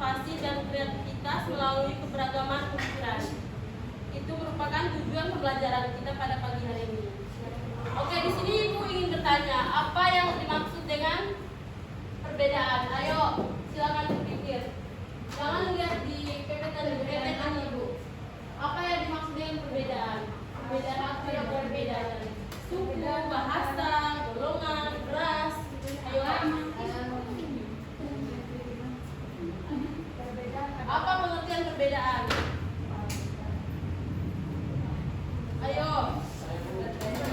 inovasi dan kreativitas melalui keberagaman pemikiran. Itu merupakan tujuan pembelajaran kita pada pagi hari ini. Oke, di sini Ibu ingin bertanya, apa yang dimaksud dengan perbedaan? Ayo, silakan berpikir. Jangan lihat di PPT Ibu. Apa yang dimaksud dengan perbedaan? Perbedaan apa yang berbeda dari suku, bahasa, golongan, ras? Ayo. Apa pengertian perbedaan? Ayo.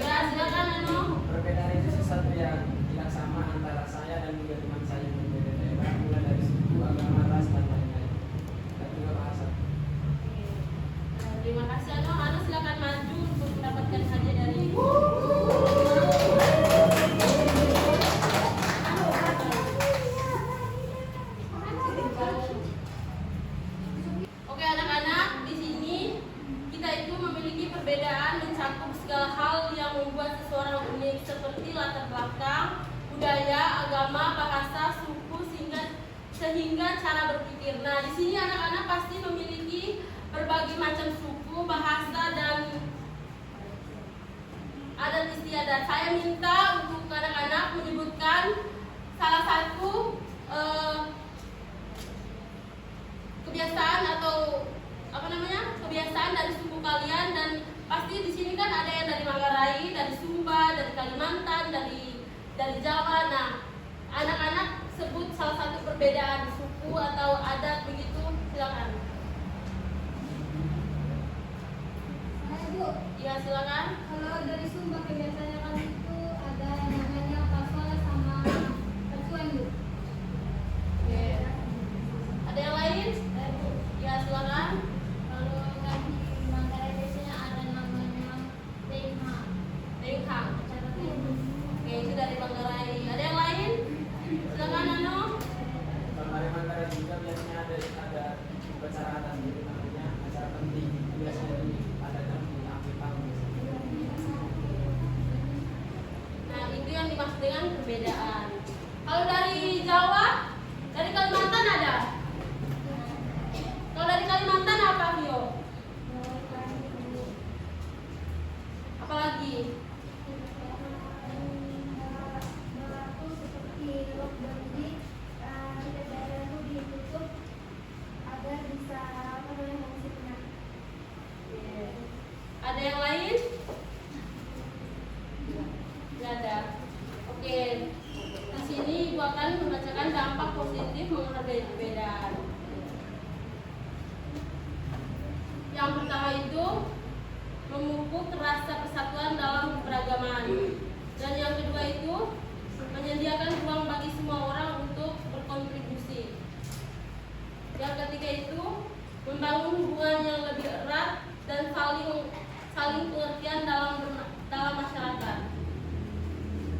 Ya, silakan Ano. Perbedaan itu sesuatu yang tidak sama antara saya dan juga teman saya yang berbeda daerah, mulai dari suku, agama, ras, dan lain-lain, dan juga bahasa. Terima kasih Ano. Ano silakan maju untuk mendapatkan hadiah dari Ibu. Oke anak-anak, di sini kita itu memiliki perbedaan mencakup segala hal yang membuat seseorang unik seperti latar belakang, budaya, agama, bahasa, suku, sehingga cara berpikir. Nah, di sini anak-anak pasti memiliki berbagai macam suku, bahasa, dan adat istiadat. Saya minta untuk anak-anak menyebutkan salah satu kebiasaan atau kebiasaan dari suku kalian, dan pasti di sini kan ada yang dari Manggarai, dari Sumba, dari Kalimantan, dari Jawa. Nah, anak-anak sebut salah satu perbedaan suku atau adat begitu, silakan. Bu, Iya, silakan. kalau dari Sumba kebiasaannya kan itu ada yang namanya pasol sama persuan, Bu. Oke. Ada yang lain? Ya, silakan. Kalau dari Manggarai biasanya ada namanya Tengha. Denghang. Cara itu. Oke, itu dari Manggarai. Ada yang lain? Silakan Ano. Kalau dari Manggarai juga biasanya ada upacara adat, jadi namanya acara penting, biasanya ada di akhir tahun. Nah, itu yang dimaksud dengan perbedaan. Kalau dari Jawa, dari Kalimantan ada? Kalau dari Kalimantan apa, Vio? Apalagi? Seperti lockdown ini, kita daerah itu ditutup agar bisa mengungsi penyakit. Ada yang lain? Tidak ada. Oke. Di sini Ibu akan membacakan dampak positif menghargai perbedaan. Yang pertama itu memupuk rasa persatuan dalam keberagaman. Dan yang kedua itu menyediakan ruang bagi semua orang untuk berkontribusi. Yang ketiga itu membangun hubungan yang lebih erat dan saling pengertian dalam masyarakat.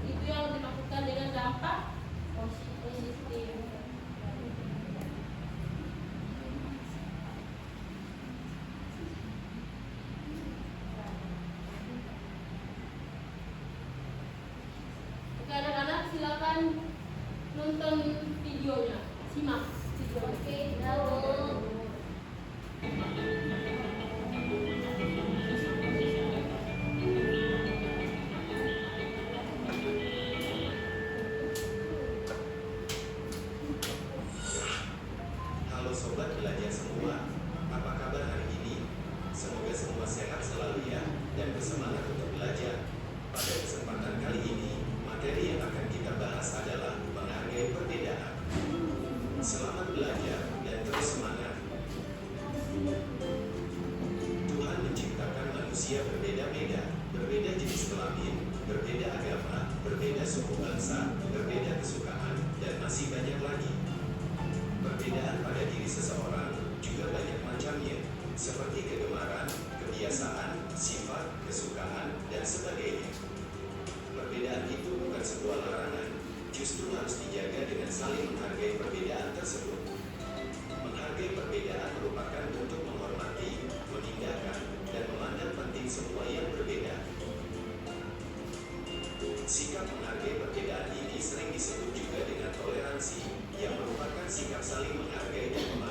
Itu yang dimaksudkan dengan dampak positif. Oke anak-anak, silakan nonton videonya, simak videonya. Oke, lalu Halo sobat belajar semua, apa kabar hari ini? Semoga semua sehat selalu ya, dan bersemangat untuk belajar. Pada kesempatan kali ini, materi yang akan kita bahas adalah menghargai perbedaan. Selamat belajar dan terus semangat. Tuhan menciptakan manusia berbeda-beda, berbeda jenis kelamin, berbeda agama, berbeda suku bangsa, berbeda kesukaan, dan masih banyak lagi. Perbedaan pada diri seseorang juga banyak macamnya, seperti kegemaran, kebiasaan, sifat, kesukaan, dan sebagainya. Perbedaan itu bukan sebuah larangan, justru harus dijaga dengan saling menghargai perbedaan tersebut. Menghargai perbedaan merupakan bentuk menghormati, mengindahkan, dan memandang penting semua yang berbeda. Sikap menghargai perbedaan ini sering disebut juga dengan toleransi, yang merupakan sikap saling menghargai dan memahami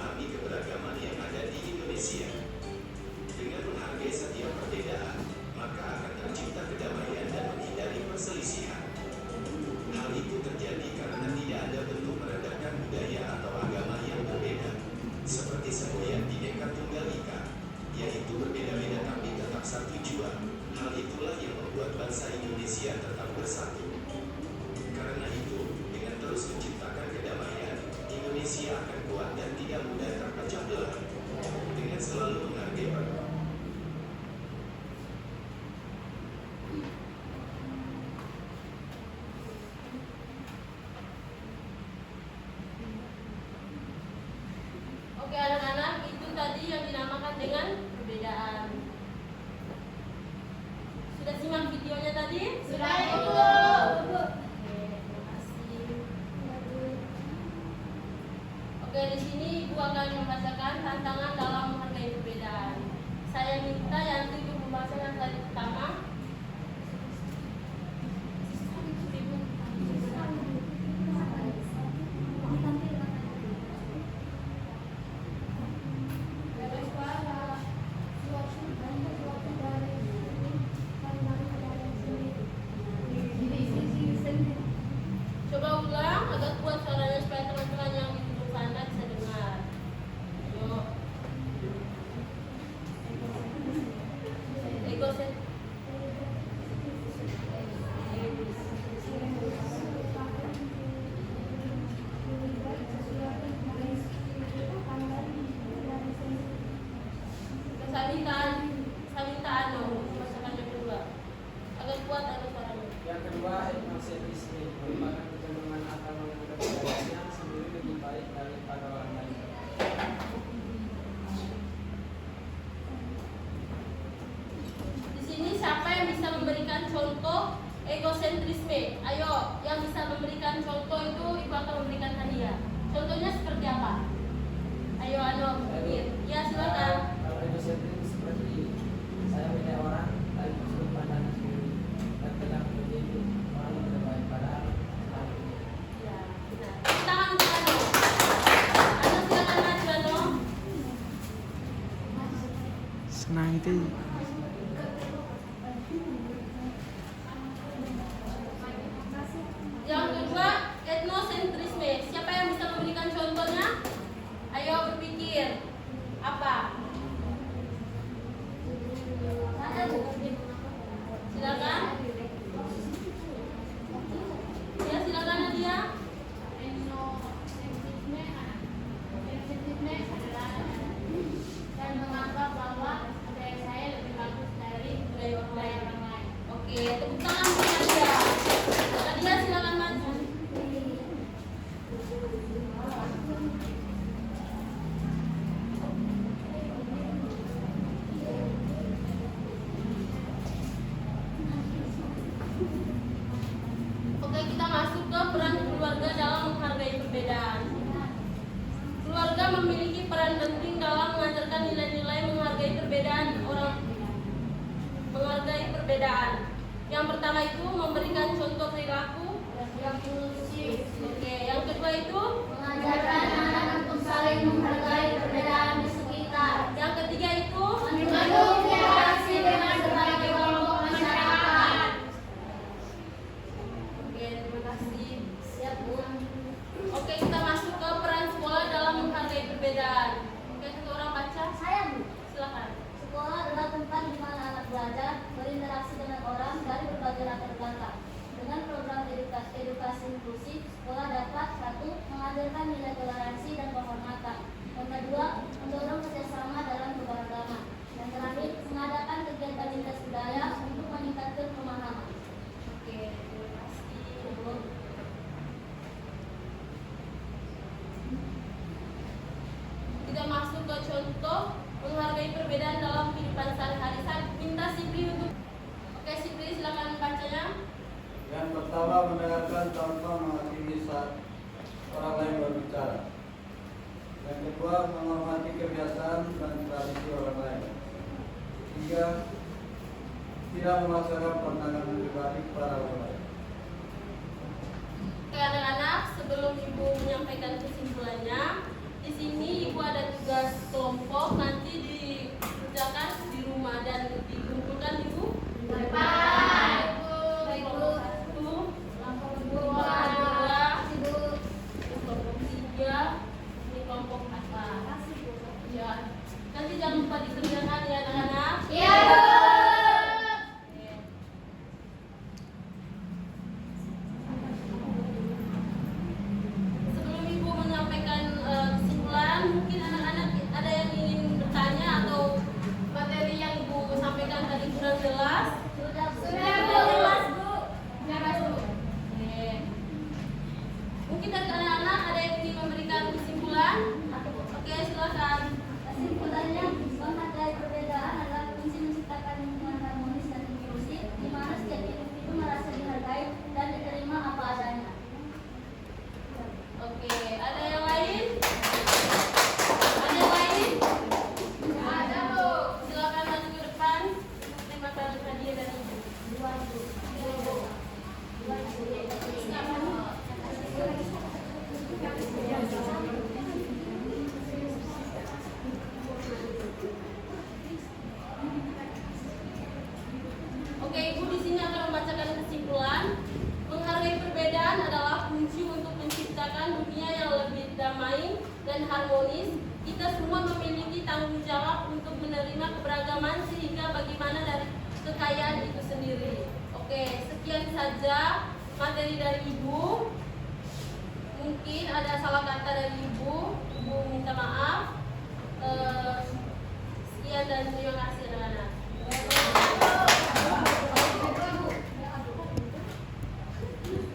dengan perbedaan. Sudah simak videonya tadi? Sudah, Ibu. Oke, terima kasih. Oke, di sini Ibu akan membacakan tantangan dalam menghargai perbedaan. Saya minta Yanti Ibu membacakan slide pertama. Coba ulang agak kuat suaranya supaya teman-teman yang di duduk sana bisa dengar. Ayo. Egosen. Saya minta masakan yang kedua. Agak kuat ada suaranya. Yang kedua, etnosentrisme merupakan kecenderungan akan menganggap budayanya sendiri lebih baik daripada orang lain. Di sini siapa yang bisa memberikan contoh egosentrisme? Ayo, yang bisa memberikan contoh itu Ibu akan memberikan hadiah. Contohnya seperti apa? Ayo, pikir. Ya, silakan. Kalau egosentris seperti saya menilai orang dari sudut pandang sendiri dan tidak menjadi orang yang tidak baik padahal sebaliknya. Ya, benar. Tangan untuk Ano. Ano, silakan maju, Ano. Senang itu. Yang kedua, etnosentrisme. Siapa yang bisa memberikan contohnya? Ayo berpikir. Apa? Silakan. Ya, silakan Nadia. Etnosentrisme adalah dan menganggap bahwa budaya saya lebih bagus dari budaya orang lain. Oke, tepuk tangan untuk Nadia. Nadia, silakan maju. Oke, kita masuk ke peran keluarga dalam menghargai perbedaan. Keluarga memiliki peran penting dalam mengajarkan nilai-nilai menghargai perbedaan. Yang pertama itu memberikan contoh perilaku Yang inklusif, Oke, yang kedua itu mengajarkan anak untuk saling menghargai perbedaan di sekitar. yang ketiga itu Mendukung interaksi dengan berbagai kelompok masyarakat. Oke, terima kasih. Siap, Bu. Oke, kita masuk ke peran sekolah dalam menghargai perbedaan. Oke, satu orang baca. Saya, Bu. Silakan. Sekolah adalah tempat di mana anak belajar berinteraksi dengan orang dari berbagai latar belakang. Dengan program edukasi inklusif, sekolah dapat satu mengajarkan nilai toleransi dan penghormatan. Yang kedua, mendorong kerjasama dalam keberagaman. Yang terakhir, mengadakan kegiatan lintas budaya untuk meningkatkan pemahaman. Oke, terima kasih. Kita masuk ke contoh menghargai perbedaan dalam kehidupan sehari-hari. Saya minta Sipri untuk. Oke, Sipri, silakan bacanya. Yang pertama, mendengarkan tanpa menghakimi saat orang lain berbicara. Yang kedua, menghormati kebiasaan dan tradisi orang lain. Tiga, tidak memaksakan pandangan pribadi kepada orang lain. Oke, anak-anak, sebelum Ibu menyampaikan kesimpulannya, di sini Ibu ada tugas kelompok nanti dikerjakan di rumah dan dikumpulkan Ibu. Bye. Kelompok 1, Kelompok kelompok 2, Ibu. kelompok 3, ini kelompok apa? Ya, nanti jangan lupa dikerjakan ya anak-anak. Iya, Bu. Oke. Sebelum Ibu menyampaikan dan harmonis, kita semua memiliki tanggung jawab untuk menerima keberagaman sehingga bagaimana dari kekayaan itu sendiri. Oke, sekian saja materi dari Ibu. Mungkin ada salah kata dari Ibu minta maaf. Sekian dan terima kasih anak-anak.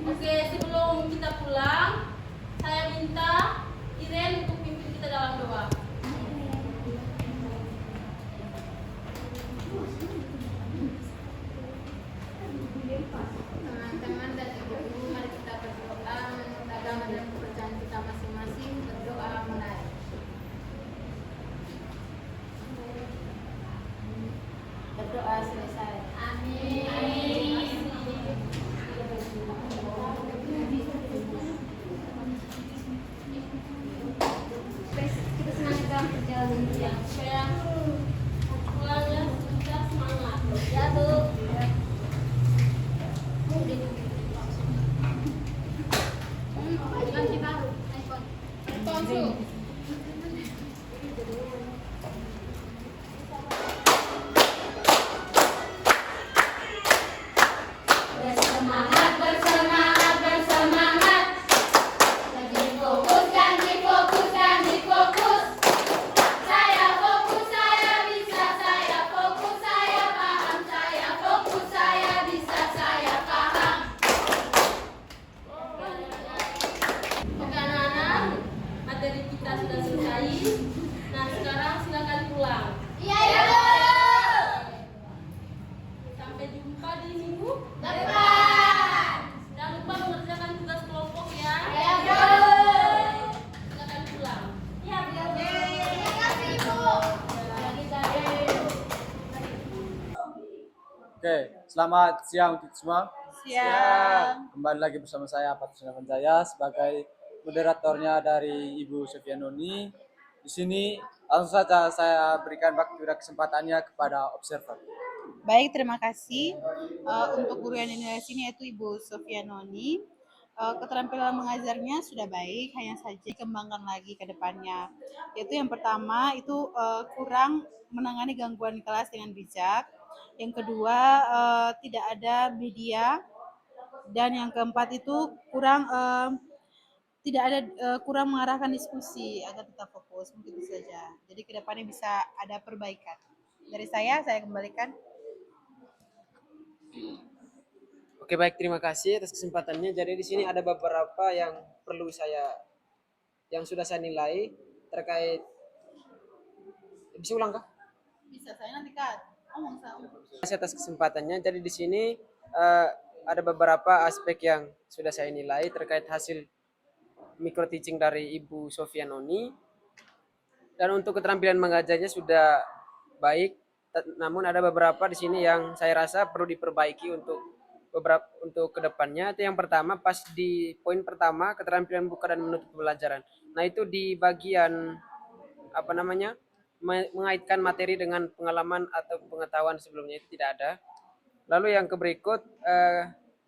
Oke, sebelum kita pulang, saya minta Iren untuk pimpin kita dalam doa. Teman-teman dan ibu-ibu, mari kita berdoa menurut agama dan kepercayaan kita masing-masing. Berdoa mulai. Berdoa selesai. Amin. Kita semangat dalam perjalanan ini ya. Supaya pulangnya kita semangat. Ya Bu. Ganti baru iPhone. iPhone. Bersemangat, bersemangat, bersemangat. Ganti fokus, ganti fokus, ganti fokus. Saya fokus, saya bisa, saya fokus, saya paham, saya fokus, saya bisa, saya paham. Oke anak-anak, materi kita sudah selesai. Nah sekarang silakan pulang. Iya ya Bu. Sampai jumpa di minggu Depan. Jangan lupa mengerjakan tugas kelompok ya. Ya Bu. Silakan pulang. Ya Bu. Terima kasih Bu. Lagi saya. Oke, selamat siang untuk semua. Siang. Kembali lagi bersama saya Patus Jaya sebagai moderatornya dari Ibu Sofianoni. Di sini langsung saja saya berikan waktu dan kesempatannya kepada observer. Baik, terima kasih untuk guru yang dinilai sini yaitu Ibu Sofianoni. Keterampilan mengajarnya sudah baik, hanya saja dikembangkan lagi ke depannya. Yaitu yang pertama itu kurang menangani gangguan kelas dengan bijak. Yang kedua tidak ada media. Dan yang keempat itu tidak ada kurang mengarahkan diskusi agar tetap fokus. Mungkin itu saja. Jadi ke depannya bisa ada perbaikan. Dari saya kembalikan. Oke, baik, terima kasih atas kesempatannya. Jadi di sini ada beberapa yang sudah saya nilai terkait. Bisa ulang kah? Bisa, saya nanti kan ngomong sama. Terima kasih atas kesempatannya. Jadi di sini ada beberapa aspek yang sudah saya nilai terkait hasil micro teaching dari Ibu Sofianoni. Dan untuk keterampilan mengajarnya sudah baik, namun ada beberapa di sini yang saya rasa perlu diperbaiki untuk kedepannya. Itu yang pertama, pas di poin pertama keterampilan buka dan menutup pembelajaran. Nah itu di bagian mengaitkan materi dengan pengalaman atau pengetahuan sebelumnya itu tidak ada. Lalu yang berikut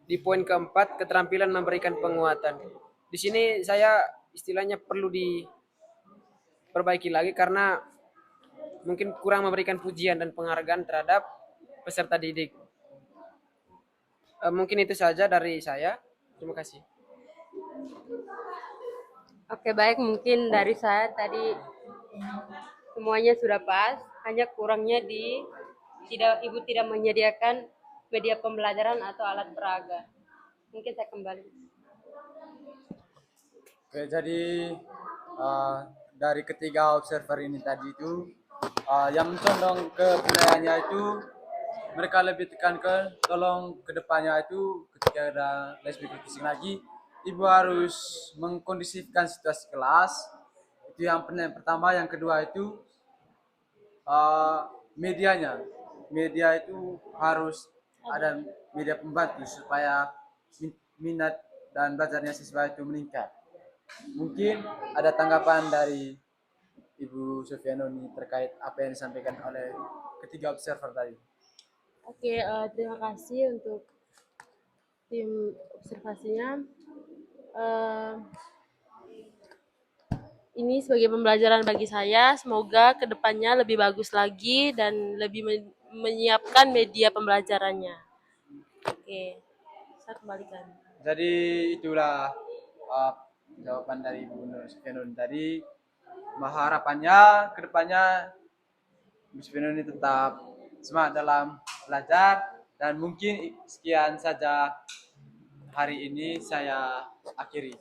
di poin keempat keterampilan memberikan penguatan. Di sini saya istilahnya perlu diperbaiki lagi karena mungkin kurang memberikan pujian dan penghargaan terhadap peserta didik. Mungkin itu saja dari saya. Terima kasih. Oke, baik, mungkin dari saya tadi semuanya sudah pas, hanya kurangnya Ibu tidak menyediakan media pembelajaran atau alat peraga. Mungkin saya kembali. Oke, jadi dari ketiga observer ini tadi itu yang condong ke penilaiannya itu mereka lebih tekankan tolong kedepannya itu ketika ada les micro teaching lagi ibu harus mengkondisifkan situasi kelas itu yang pertama. Yang kedua itu media itu harus ada media pembantu supaya minat dan belajarnya siswa itu meningkat. Mungkin ada tanggapan dari Ibu Sofianoni terkait apa yang disampaikan oleh ketiga observer tadi. Oke, terima kasih untuk tim observasinya. ini sebagai pembelajaran bagi saya. Semoga kedepannya lebih bagus lagi dan lebih menyiapkan media pembelajarannya. Oke, saya kembalikan. Jadi itulah jawaban dari Bu Nur Sufyanun tadi. Harapannya ke depannya Bu Sufyanun ini tetap semangat dalam belajar, dan mungkin sekian saja hari ini saya akhiri.